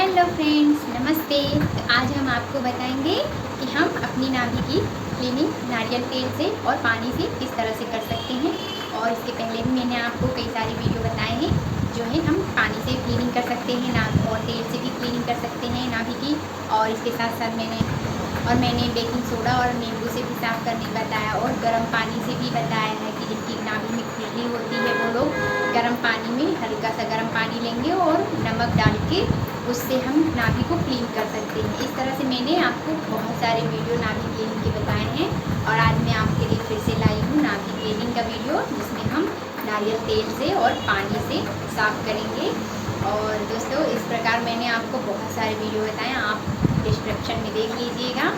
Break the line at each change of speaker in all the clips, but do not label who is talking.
Hello friends, नमस्ते। तो आज हम आपको बताएंगे कि हम अपनी नाभि की क्लीनिंग नारियल तेल से और पानी से किस तरह से कर सकते हैं। और इसके पहले भी मैंने आपको कई सारे वीडियो बताए हैं जो है हम पानी से क्लीनिंग कर सकते हैं नाभि, और तेल से भी क्लीनिंग कर सकते हैं नाभि की। और इसके साथ साथ मैंने बेकिंग सोडा और नींबू से भी साफ़ करने बताया, और गर्म पानी से भी बताया है कि जिनकी नाभि में खुजली होती है वो लोग गर्म पानी में हल्का सा गर्म पानी लेंगे और नमक डाल के उससे हम नाभि को क्लीन कर सकते हैं। इस तरह से मैंने आपको बहुत सारे वीडियो नाभि क्लीनिंग के बताए हैं, और आज मैं आपके लिए फिर से लाई हूँ नाभि क्लीनिंग का वीडियो, जिसमें हम नारियल तेल से और पानी से साफ़ करेंगे। और दोस्तों, इस प्रकार मैंने आपको बहुत सारे वीडियो बताए, आप डिस्क्रिप्शन में देख लीजिएगा।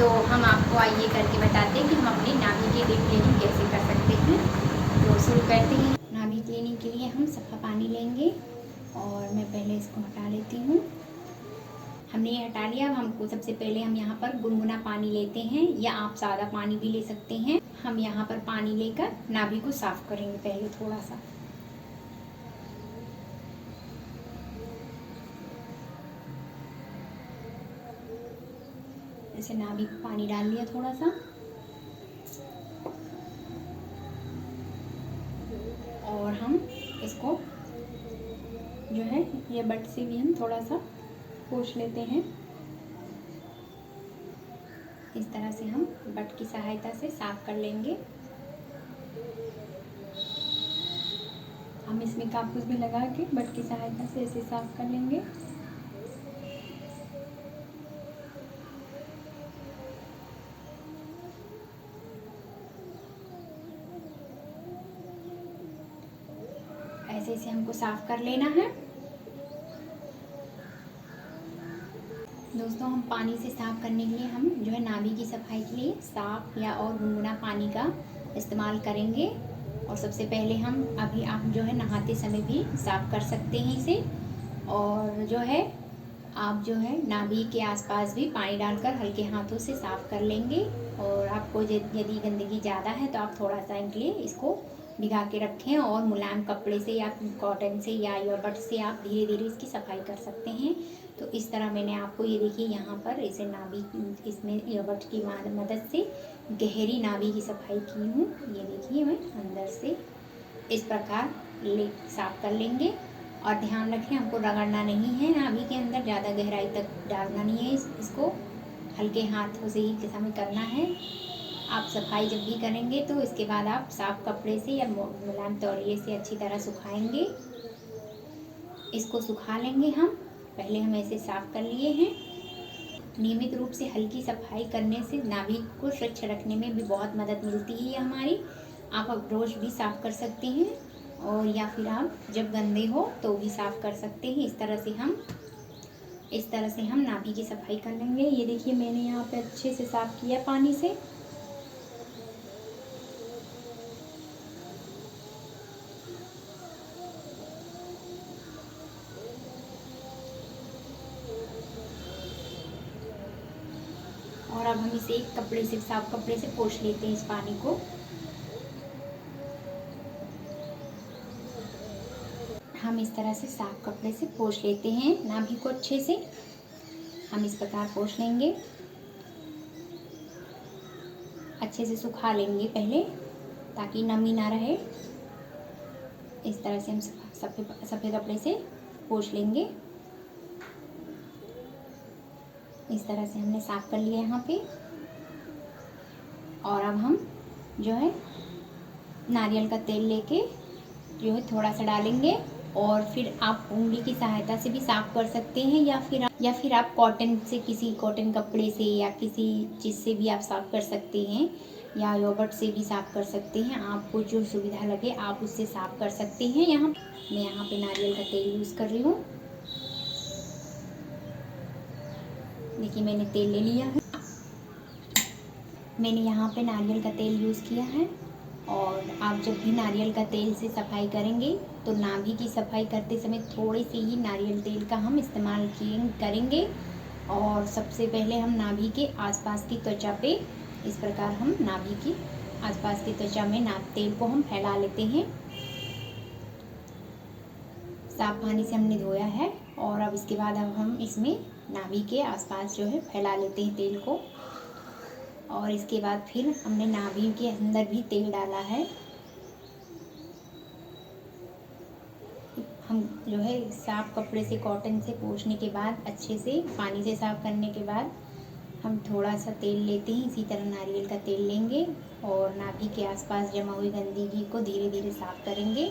तो हम आपको आइए करके बताते हैं कि हम अपनी नाभि की डीप क्लीनिंग कैसे कर सकते हैं। तो शुरू करते हैं। नाभि क्लीनिंग के लिए हम सफ़ा पानी लेंगे, और मैं पहले इसको हटा लेती हूँ। हमने ये हटा लिया। अब हमको सबसे पहले हम यहाँ पर गुनगुना पानी लेते हैं, या आप सादा पानी भी ले सकते हैं। हम यहाँ पर पानी लेकर नाभि को साफ़ करेंगे पहले थोड़ा सा। ऐसे नाभि को पानी डाल लिया थोड़ा सा, और हम इसको जो है ये बट से भी हम थोड़ा सा पोंछ लेते हैं। इस तरह से हम बट की सहायता से साफ कर लेंगे। हम इसमें कापूस भी लगा के बट की सहायता से इसे साफ कर लेंगे। ऐसे इसे हमको साफ कर लेना है। दोस्तों, हम पानी से साफ करने के लिए हम जो है नाभि की सफाई के लिए साफ या और गुनगुना पानी का इस्तेमाल करेंगे। और सबसे पहले हम अभी आप जो है नहाते समय भी साफ कर सकते हैं इसे। और जो है आप जो है नाभि के आसपास भी पानी डालकर हल्के हाथों से साफ कर लेंगे। और आपको यदि गंदगी ज़्यादा है तो आप थोड़ा सा इनके लिए इसको भिगा के रखें, और मुलायम कपड़े से या कॉटन से या ईयरबड से आप धीरे धीरे इसकी सफाई कर सकते हैं। तो इस तरह मैंने आपको ये देखिए यहाँ पर इसे नाभि इसमें ईयरबड की मदद से गहरी नाभि की सफाई की हूँ। ये देखिए मैं अंदर से इस प्रकार साफ कर लेंगे। और ध्यान रखें, हमको रगड़ना नहीं है नाभि के अंदर, ज़्यादा गहराई तक डालना नहीं है। इसको हल्के हाथों से ही समय करना है। आप सफाई जब भी करेंगे तो इसके बाद आप साफ कपड़े से या मुलायम तौलिए से अच्छी तरह सुखाएंगे। इसको सुखा लेंगे हम। पहले हम ऐसे साफ कर लिए हैं। नियमित रूप से हल्की सफाई करने से नाभि को स्वच्छ रखने में भी बहुत मदद मिलती है हमारी। आप रोज भी साफ कर सकते हैं, और या फिर आप जब गंदे हो तो भी साफ कर सकते हैं। इस तरह से हम नाभि की सफाई कर लेंगे। ये देखिए मैंने यहाँ पे अच्छे से साफ किया पानी से। और अब हम इसे एक कपड़े से, साफ कपड़े से पोंछ लेते हैं इस पानी को। हम इस तरह से साफ कपड़े से पोंछ लेते हैं नाभि को अच्छे से। हम इस प्रकार पोंछ लेंगे, अच्छे से सुखा लेंगे पहले ताकि नमी ना रहे। इस तरह से हम सफ़ेद कपड़े से पोंछ लेंगे। इस तरह से हमने साफ कर लिया यहाँ पे। और अब हम जो है नारियल का तेल लेके जो है थोड़ा सा डालेंगे, और फिर आप उंगली की सहायता से भी साफ कर सकते हैं, या फिर आप कॉटन से, किसी कॉटन कपड़े से या किसी चीज़ से भी आप साफ कर सकते हैं, या ईयरबड से भी साफ कर सकते हैं। आपको जो सुविधा लगे आप उससे साफ कर सकते हैं। मैं यहाँ पे नारियल का तेल यूज़ कर रही हूँ। देखिए मैंने तेल ले लिया है। मैंने यहाँ पे नारियल का तेल यूज़ किया है। और आप जब भी नारियल का तेल से सफाई करेंगे तो नाभि की सफाई करते समय थोड़े से ही नारियल तेल का हम इस्तेमाल करेंगे। और सबसे पहले हम नाभि के आसपास की त्वचा पे इस प्रकार हम नाभि की आसपास की त्वचा में तेल को हम फैला लेते हैं। साफ पानी से हमने धोया है, और अब इसके बाद अब हम इसमें नाभि के आसपास जो है फैला लेते हैं तेल को। और इसके बाद फिर हमने नाभि के अंदर भी तेल डाला है। हम जो है साफ कपड़े से, कॉटन से पोंछने के बाद, अच्छे से पानी से साफ़ करने के बाद हम थोड़ा सा तेल लेते हैं। इसी तरह नारियल का तेल लेंगे और नाभि के आसपास जमा हुई गंदगी को धीरे धीरे साफ़ करेंगे।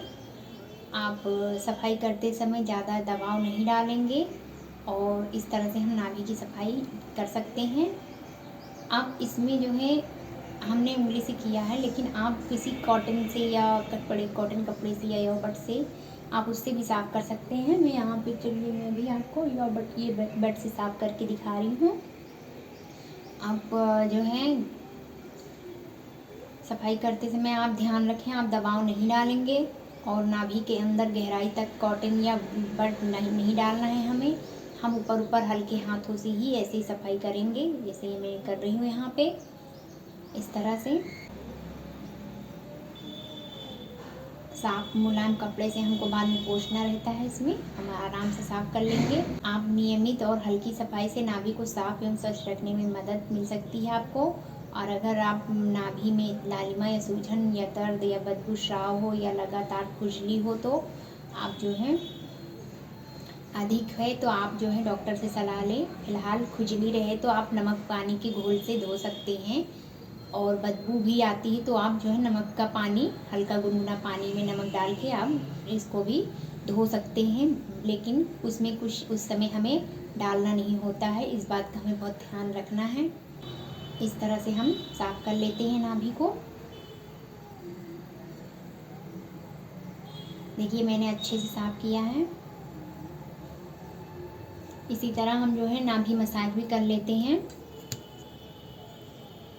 आप सफाई करते समय ज़्यादा दबाव नहीं डालेंगे और इस तरह से हम नाभि की सफाई कर सकते हैं। आप इसमें जो है हमने उंगली से किया है, लेकिन आप किसी कॉटन से या कॉटन कपड़े से या यॉबट से आप उससे भी साफ़ कर सकते हैं। मैं यहाँ पे चलिए मैं भी आपको ये बट से साफ़ करके दिखा रही हूँ। आप जो है सफाई करते समय आप ध्यान रखें, आप दबाव नहीं डालेंगे और नाभि के अंदर गहराई तक कॉटन या बट नहीं डालना है हमें। हम ऊपर ऊपर हल्के हाथों से ही ऐसे ही सफाई करेंगे, जैसे ये मैं कर रही हूँ यहाँ पे, इस तरह से। साफ मुलायम कपड़े से हमको बाद में पोंछना रहता है, इसमें हम आराम से साफ़ कर लेंगे। आप नियमित और हल्की सफाई से नाभि को साफ एवं स्वच्छ रखने में मदद मिल सकती है आपको। और अगर आप नाभि में लालिमा या सूजन या दर्द या बदबू, स्राव हो या लगातार खुजली हो तो आप जो है अधिक है तो आप जो है डॉक्टर से सलाह लें। फिलहाल खुजली रहे तो आप नमक पानी के घोल से धो सकते हैं। और बदबू भी आती है तो आप जो है नमक का पानी, हल्का गुनगुना पानी में नमक डाल के आप इसको भी धो सकते हैं, लेकिन उसमें कुछ उस समय हमें डालना नहीं होता है। इस बात का हमें बहुत ध्यान रखना है। इस तरह से हम साफ़ कर लेते हैं नाभि को। देखिए मैंने अच्छे से साफ़ किया है। इसी तरह हम जो है नाभि मसाज भी कर लेते हैं।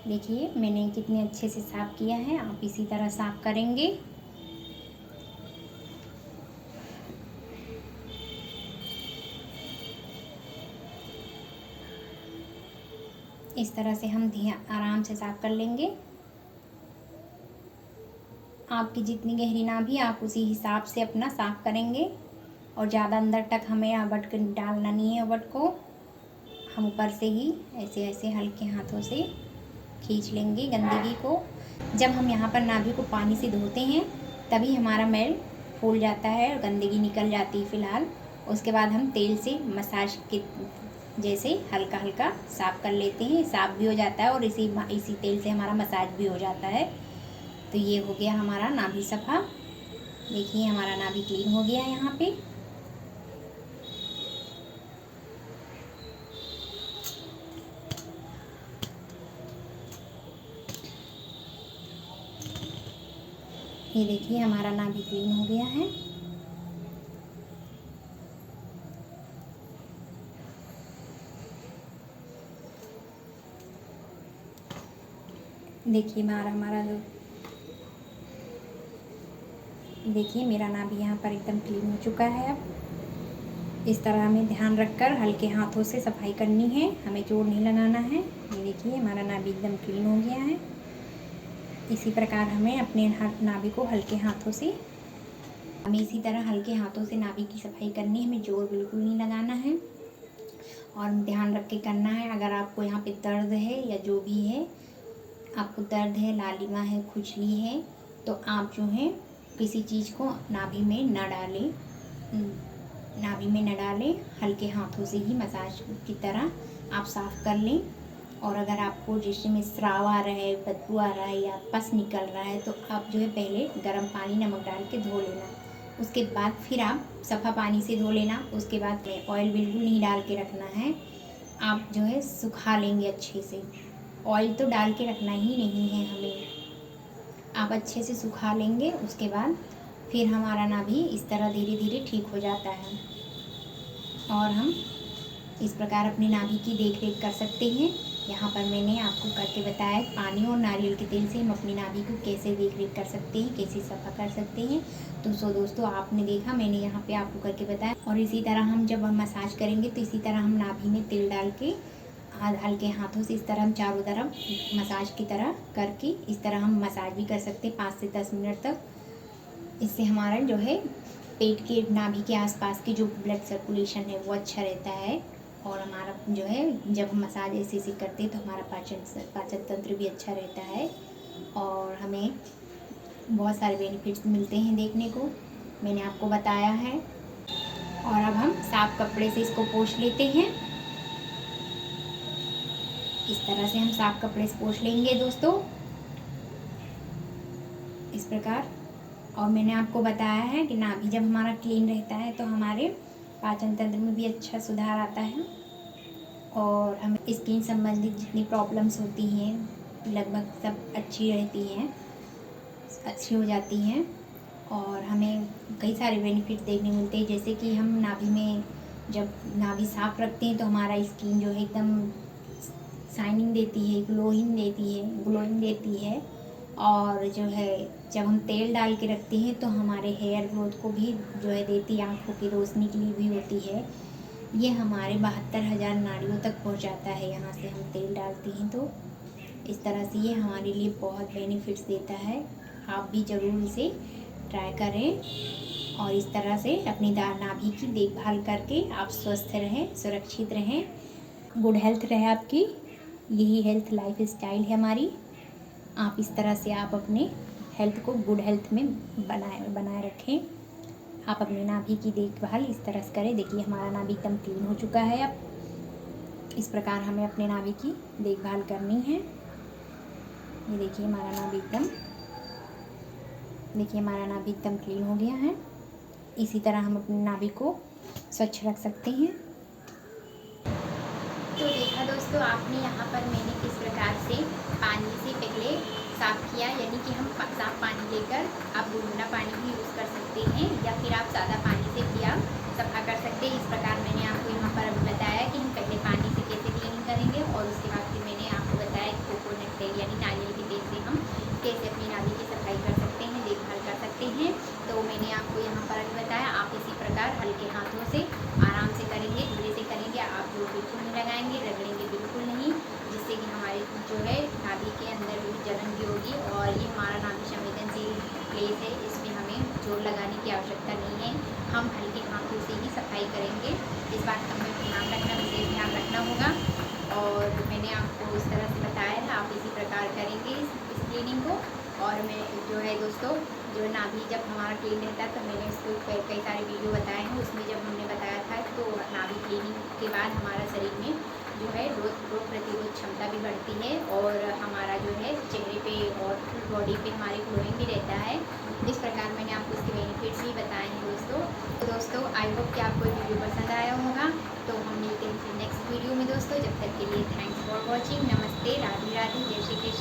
देखिए मैंने कितने अच्छे से साफ़ किया है, आप इसी तरह साफ़ करेंगे। इस तरह से हम आराम से साफ़ कर लेंगे। आपकी जितनी गहरी नाभि आप उसी हिसाब से अपना साफ़ करेंगे और ज़्यादा अंदर तक हमें अबट डालना नहीं है। अबट को हम ऊपर से ही ऐसे ऐसे हल्के हाथों से खींच लेंगे गंदगी को। जब हम यहाँ पर नाभि को पानी से धोते हैं तभी हमारा मैल फूल जाता है और गंदगी निकल जाती है फ़िलहाल। उसके बाद हम तेल से मसाज के जैसे हल्का हल्का साफ़ कर लेते हैं, साफ़ भी हो जाता है और इसी तेल से हमारा मसाज भी हो जाता है। तो ये हो गया हमारा नाभि सफ़ा। देखिए हमारा नाभि क्लीन हो गया है यहाँ पे। ये देखिए हमारा नाभि क्लीन हो गया है। देखिए देखिए मेरा नाभि यहाँ पर एकदम क्लीन हो चुका है। अब इस तरह हमें ध्यान रखकर हल्के हाथों से सफाई करनी है, हमें जोर नहीं लगाना है। ये देखिए हमारा नाभि एकदम क्लीन हो गया है। इसी प्रकार हमें अपने नाभि को हल्के हाथों से इसी तरह हल्के हाथों से नाभि की सफाई करनी है, हमें जोर बिल्कुल नहीं लगाना है और ध्यान रख के करना है। अगर आपको यहाँ पे दर्द है या जो भी है, आपको दर्द है, लालिमा है, खुजली है, तो आप जो है किसी चीज़ को नाभि में न डालें, हल्के हाथों से ही मसाज की तरह आप साफ़ कर लें। और अगर आपको जिसमें स्राव आ रहा है, बदबू आ रहा है या पस निकल रहा है तो आप जो है पहले गर्म पानी नमक डाल के धो लेना। उसके बाद फिर आप सफ़ा पानी से धो लेना। उसके बाद ऑयल बिल्कुल नहीं डाल के रखना है, आप जो है सुखा लेंगे अच्छे से। ऑयल तो डाल के रखना ही नहीं है हमें, आप अच्छे से सुखा लेंगे। उसके बाद फिर हमारा नाभि इस तरह धीरे धीरे ठीक हो जाता है और हम इस प्रकार अपनी नाभि की देख रेख कर सकते हैं। यहाँ पर मैंने आपको करके बताया पानी और नारियल के तेल से हम अपनी नाभि को कैसे देख रेख कर सकते हैं, कैसे सफ़ा कर सकते हैं। तो दोस्तों आपने देखा, मैंने यहाँ पे आपको करके बताया। और इसी तरह हम जब हम मसाज करेंगे तो इसी तरह हम नाभि में तेल डाल के हल्के हाथों से इस तरह हम चारों तरफ मसाज की तरह करके इस तरह हम मसाज भी कर सकते हैं 5 से 10 मिनट तक। इससे हमारा जो है पेट के नाभि के आसपास की जो ब्लड सर्कुलेशन है वो अच्छा रहता है। और हमारा जो है जब हम मसाज ऐसे करते हैं तो हमारा पाचन तंत्र भी अच्छा रहता है और हमें बहुत सारे बेनिफिट्स मिलते हैं देखने को, मैंने आपको बताया है। और अब हम साफ कपड़े से इसको पोंछ लेते हैं। इस तरह से हम साफ कपड़े से पोंछ लेंगे दोस्तों, इस प्रकार। और मैंने आपको बताया है कि नाभि जब हमारा क्लीन रहता है तो हमारे पाचन तंत्र में भी अच्छा सुधार आता है और हम स्किन संबंधित जितनी प्रॉब्लम्स होती हैं लगभग सब अच्छी रहती हैं, अच्छी हो जाती हैं। और हमें कई सारे बेनिफिट देखने मिलते हैं, जैसे कि हम नाभि में जब नाभि साफ रखते हैं तो हमारा स्किन जो है एकदम शाइनिंग देती है, ग्लोइंग देती है। और जो है जब हम तेल डाल के रखते हैं तो हमारे हेयर ग्रोथ को भी जो है देती है, आँखों की रोशनी के लिए भी होती है। ये हमारे 72,000 नाड़ियों तक पहुंच जाता है, यहाँ से हम तेल डालते हैं तो इस तरह से ये हमारे लिए बहुत बेनिफिट्स देता है। आप भी ज़रूर इसे ट्राई करें और इस तरह से अपनी नाभि की देखभाल करके आप स्वस्थ रहें, सुरक्षित रहें, गुड हेल्थ रहे आपकी। यही हेल्थ लाइफ स्टाइल है हमारी। आप इस तरह से आप अपने हेल्थ को गुड हेल्थ में बनाए रखें। आप अपनी नाभि की देखभाल इस तरह से करें। देखिए हमारा नाभि एकदम क्लीन हो चुका है। अब इस प्रकार हमें अपने नाभि की देखभाल करनी है। ये देखिए हमारा नाभि एकदम क्लीन हो गया है। इसी तरह हम अपनी नाभि को स्वच्छ रख सकते हैं। तो देखा दोस्तों आपने, यहाँ पर मैंने किस प्रकार से पानी से पहले साफ़ किया, यानी कि हम साफ़ पानी लेकर आप गुनगुना पानी भी यूज़ कर सकते हैं या फिर आप सादा पानी से भी आप सफ़ा कर सकते हैं। इस प्रकार मैंने आपको यहाँ पर अभी बताया कि हम पहले पानी से कैसे क्लीनिंग करेंगे और उसके बाद फिर मैंने आपको बताया कि कोकोनट तेल यानी नारियल के तेल से हम कैसे अपनी नाभि की सफाई कर सकते हैं, देखभाल कर सकते हैं। तो मैंने आपको यहाँ पर अभी बताया, आप इसी प्रकार हल्के हाथों से आराम से करेंगे, धीरे से करेंगे। आप जो बिल्कुल नहीं लगाएंगे, रगड़ेंगे बिल्कुल नहीं, जिससे कि हमारे जो है नाभि के अंदर भी जलन भी होगी। और ये हमारा नाभि संवेदनशील प्लेस है, इसमें हमें जोर लगाने की आवश्यकता नहीं है। हम हल्के हाथों से ही सफाई करेंगे। इस बात का हमें विशेष ध्यान रखना होगा। और मैंने आपको इस तरह से बताया है, आप इसी प्रकार करेंगे इस क्लीनिंग को। और मैं जो है दोस्तों, जो नाभि जब हमारा क्लीन रहता है तो मैंने इसको कई सारे वीडियो बताए हैं, उसमें जब हमने बताया था तो नाभि क्लीनिंग के बाद हमारा शरीर में जो है रोग प्रतिरोध क्षमता भी बढ़ती है और हमारा जो है चेहरे पे और फुल बॉडी पे हमारे ग्लोइंग भी रहता है। इस प्रकार मैंने आपको इसके बेनिफिट्स भी बताए हैं दोस्तों। तो दोस्तों आई होप कि आपको वीडियो पसंद आया होगा। तो हम मिलते हैं फिर नेक्स्ट वीडियो में दोस्तों। जब तक के लिए थैंक्स फॉर वॉचिंग। नमस्ते, राधे राधे, जय श्री कृष्ण।